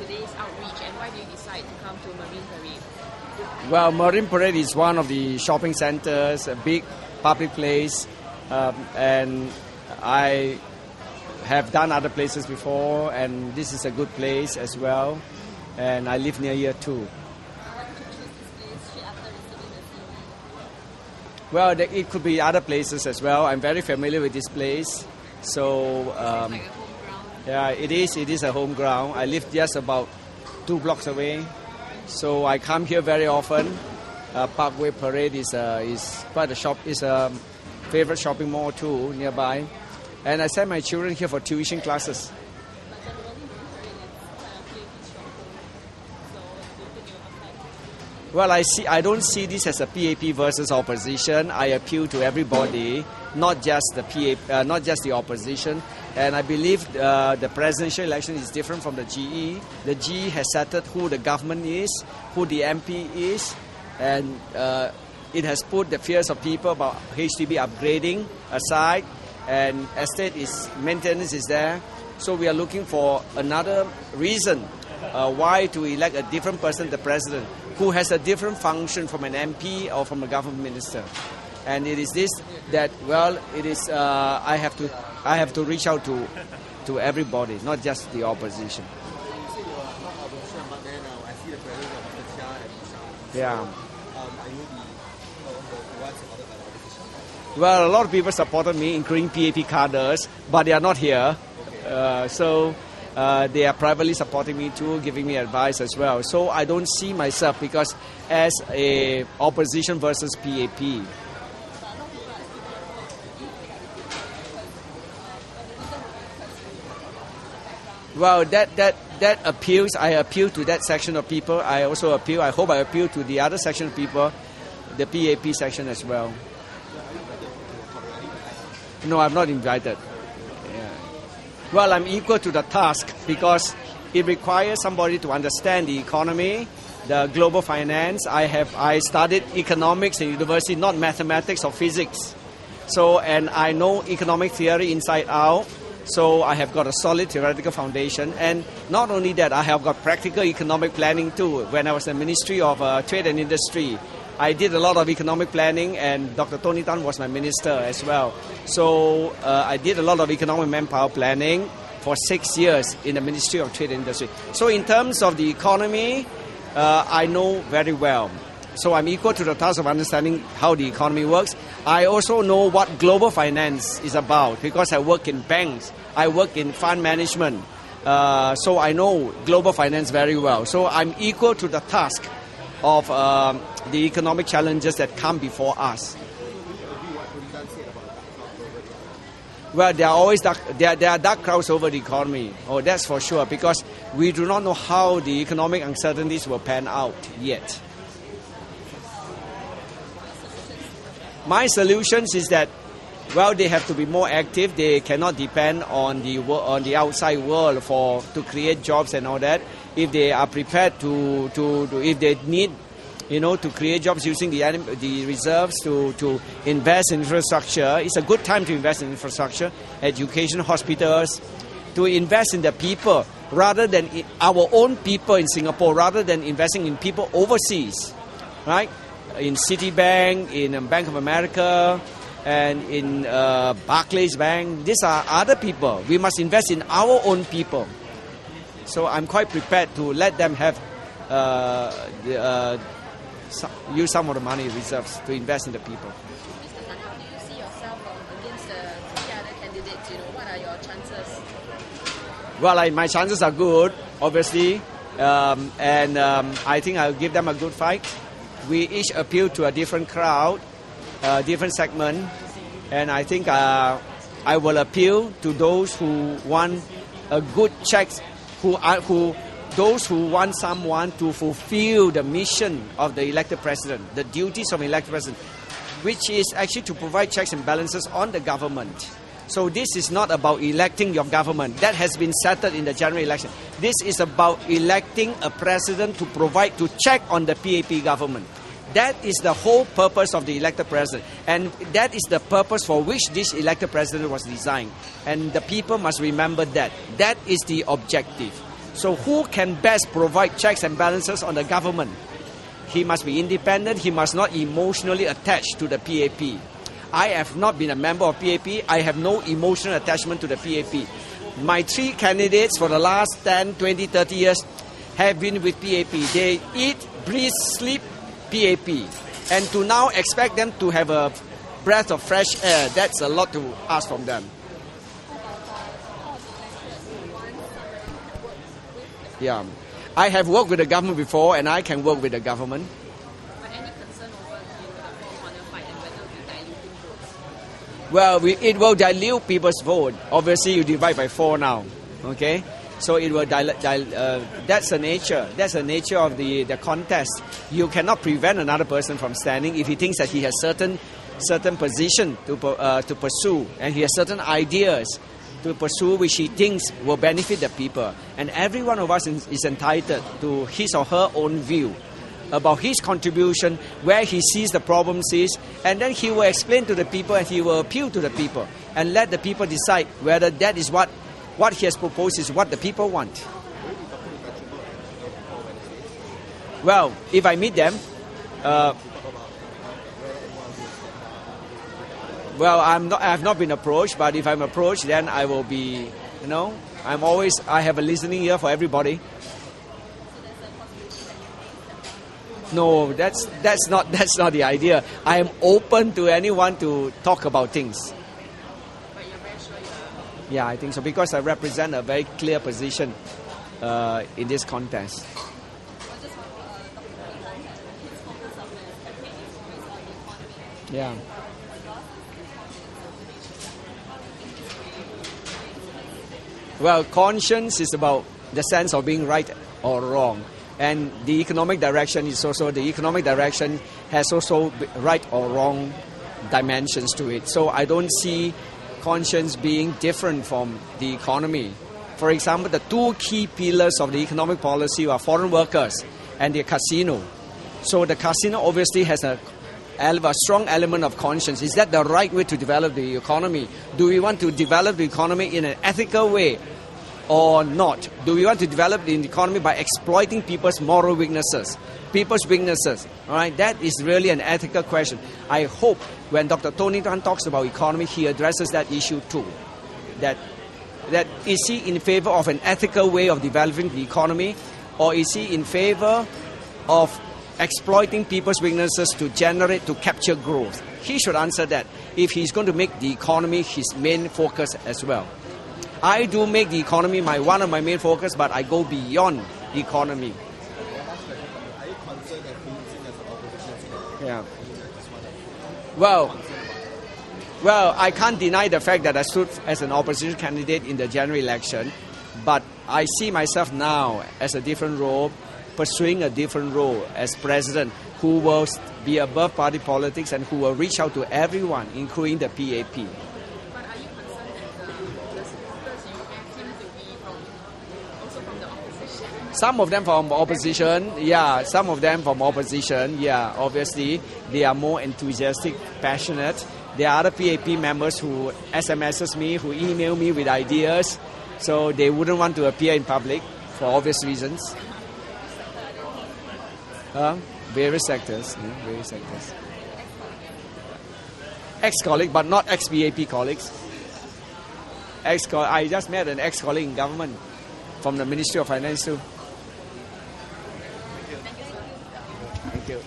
today's outreach, and why do you decide to come to Marine Parade? Well, Marine Parade is one of the shopping centers, a big public place, and I have done other places before, and this is a good place as well, and I live near here too. Well, it could be other places as well. I'm very familiar with this place, so Like a home ground. yeah, it is a home ground. I live just about 2 blocks away, so I come here very often. Parkway Parade is quite is a favorite shopping mall too nearby, and I send my children here for tuition classes. Well, I don't see this as a PAP versus opposition. I appeal to everybody, not just the not just the opposition. And I believe the presidential election is different from the GE. The GE has settled who the government is, who the MP is, and it has put the fears of people about HDB upgrading aside, and estate maintenance is there. So we are looking for another reason why to elect a different person, the president, who has a different function from an MP or from a government minister. And it is this that, well, it is I have to reach out to everybody, not just the opposition. Yeah. Well, a lot of people supported me, including PAP cadres, but they are not here. So they are privately supporting me too, giving me advice as well. So I don't see myself because as a opposition versus PAP. Well, that appeals. I appeal to that section of people. I also appeal. I hope I appeal to the other section of people, the PAP section as well. No, I'm not invited. Yeah. Well, I'm equal to the task because it requires somebody to understand the economy, the global finance. I studied economics in university, not mathematics or physics. So, and I know economic theory inside out. So I have got a solid theoretical foundation, and not only that, I have got practical economic planning too. When I was in the Ministry of Trade and Industry, I did a lot of economic planning, and Dr. Tony Tan was my minister as well. So I did a lot of economic manpower planning for 6 years in the Ministry of Trade and Industry. So in terms of the economy, I know very well. So I'm equal to the task of understanding how the economy works. I also know what global finance is about because I work in banks, I work in fund management. So I know global finance very well. So I'm equal to the task of the economic challenges that come before us. Well, there are always there are dark clouds over the economy. Oh, that's for sure, because we do not know how the economic uncertainties will pan out yet. My solutions is that, well, they have to be more active. They cannot depend on the outside world to create jobs and all that. If they are prepared if they need, to create jobs using the reserves to invest in infrastructure, it's a good time to invest in infrastructure, education, hospitals, to invest in the people rather than our own people in Singapore, rather than investing in people overseas, right? In Citibank, in Bank of America, and in Barclays Bank. These are other people. We must invest in our own people. So I'm quite prepared to let them have use some of the money reserves to invest in the people. Mr. Tan, how do you see yourself against the three other candidates? What are your chances? Well, my chances are good, obviously, and I think I'll give them a good fight. We each appeal to a different crowd, different segment, and I think I will appeal to those who want a good checks, those who want someone to fulfill the mission of the elected president, the duties of elected president, which is actually to provide checks and balances on the government. So this is not about electing your government. That has been settled in the general election. This is about electing a president to check on the PAP government. That is the whole purpose of the elected president. And that is the purpose for which this elected president was designed. And the people must remember that. That is the objective. So who can best provide checks and balances on the government? He must be independent. He must not emotionally attached to the PAP. I have not been a member of PAP. I have no emotional attachment to the PAP. My 3 candidates for the last 10, 20, 30 years have been with PAP. They eat, breathe, sleep PAP. And to now expect them to have a breath of fresh air, that's a lot to ask from them. Yeah. I have worked with the government before, and I can work with the government. But any concern over the four-corner fight and whether we're diluting votes? Well, it will dilute people's vote. Obviously, you divide by 4 now. Okay? So it will that's the nature. That's the nature of the contest. You cannot prevent another person from standing if he thinks that he has certain position to pursue, and he has certain ideas to pursue which he thinks will benefit the people. And every one of us is entitled to his or her own view about his contribution, where he sees the problems is, and then he will explain to the people and he will appeal to the people and let the people decide whether that is what he has proposed is what the people want. Well, if I meet them, well, I have not been approached, but if I'm approached, then I will be, I have a listening ear for everybody. No, that's not the idea. I am open to anyone to talk about things. But you're very sure you are? Yeah, I think so, because I represent a very clear position in this contest. Yeah. Well, conscience is about the sense of being right or wrong. And the economic direction has also right or wrong dimensions to it. So I don't see conscience being different from the economy. For example, the 2 key pillars of the economic policy are foreign workers and the casino. So the casino obviously has a strong element of conscience. Is that the right way to develop the economy? Do we want to develop the economy in an ethical way or not? Do we want to develop the economy by exploiting people's moral weaknesses, all right? That is really an ethical question. I hope when Dr. Tony Tan talks about economy, he addresses that issue too. That is he in favor of an ethical way of developing the economy, or is he in favor of exploiting people's weaknesses to capture growth? He should answer that if he's going to make the economy his main focus as well. I do make the economy one of my main focus, but I go beyond the economy. Are you concerned that losing as an opposition? Yeah. Well, I can't deny the fact that I stood as an opposition candidate in the general election, but I see myself now as a different role, pursuing a different role as president, who will be above party politics and who will reach out to everyone, including the PAP. But are you concerned that the supporters you seem to be also from the opposition? Some of them from opposition, yeah. Obviously, they are more enthusiastic, passionate. There are other PAP members who SMSs me, who email me with ideas, so they wouldn't want to appear in public for obvious reasons. Various sectors. Ex-colleague, but not ex-PAP colleagues. I just met an ex-colleague in government from the Ministry of Finance too. Thank you, sir. Thank you.